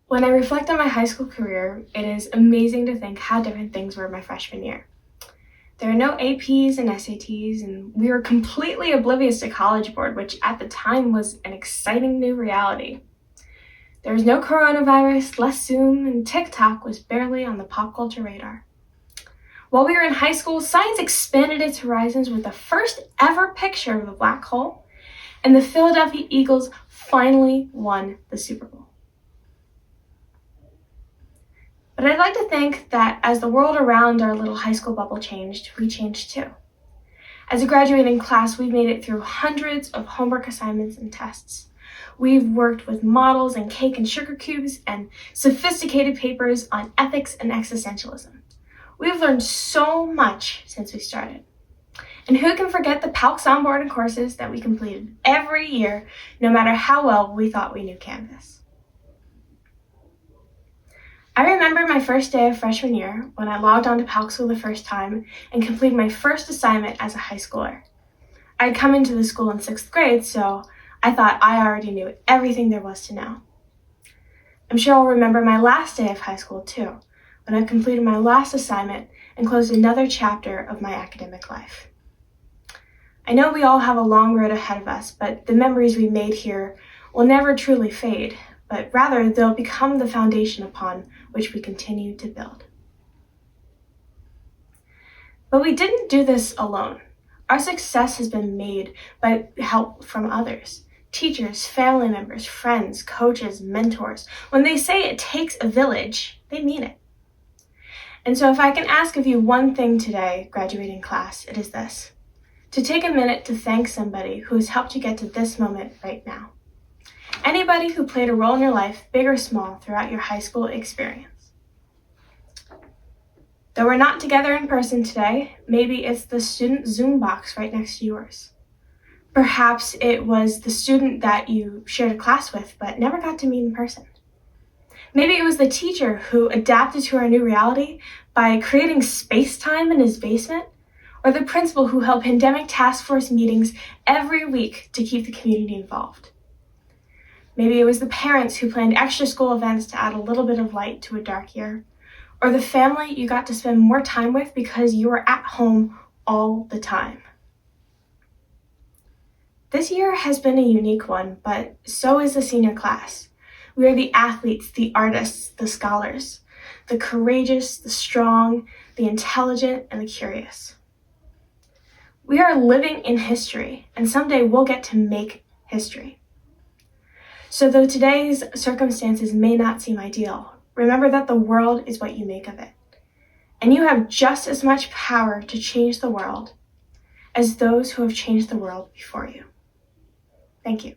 When I reflect on my high school career, it is amazing to think how different things were my freshman year. There are no APs and SATs, and we were completely oblivious to College Board, which at the time was an exciting new reality. There was no coronavirus, less Zoom, and TikTok was barely on the pop culture radar. While we were in high school, science expanded its horizons with the first ever picture of a black hole, and the Philadelphia Eagles finally won the Super Bowl. But I'd like to think that as the world around our little high school bubble changed, we changed too. As a graduating class, we've made it through hundreds of homework assignments and tests. We've worked with models and cake and sugar cubes and sophisticated papers on ethics and existentialism. We've learned so much since we started. And who can forget the PALCS onboarding courses that we completed every year, no matter how well we thought we knew Canvas. I remember my first day of freshman year when I logged onto PALCS for the first time and completed my first assignment as a high schooler. I'd come into the school in 6th grade, so I thought I already knew everything there was to know. I'm sure I'll remember my last day of high school too, when I completed my last assignment and closed another chapter of my academic life. I know we all have a long road ahead of us, but the memories we made here will never truly fade, but rather they'll become the foundation upon which we continue to build. But we didn't do this alone. Our success has been made by help from others. Teachers, family members, friends, coaches, mentors. When they say it takes a village, they mean it. And so if I can ask of you one thing today, graduating class, it is this: to take a minute to thank somebody who has helped you get to this moment right now. Anybody who played a role in your life, big or small, throughout your high school experience. Though we're not together in person today, maybe it's the student Zoom box right next to yours. Perhaps it was the student that you shared a class with but never got to meet in person. Maybe it was the teacher who adapted to our new reality by creating space-time in his basement, or the principal who held pandemic task force meetings every week to keep the community involved. Maybe it was the parents who planned extra school events to add a little bit of light to a dark year, or the family you got to spend more time with because you were at home all the time. This year has been a unique one, but so is the senior class. We are the athletes, the artists, the scholars, the courageous, the strong, the intelligent, and the curious. We are living in history, and someday we'll get to make history. So though today's circumstances may not seem ideal, remember that the world is what you make of it. And you have just as much power to change the world as those who have changed the world before you. Thank you.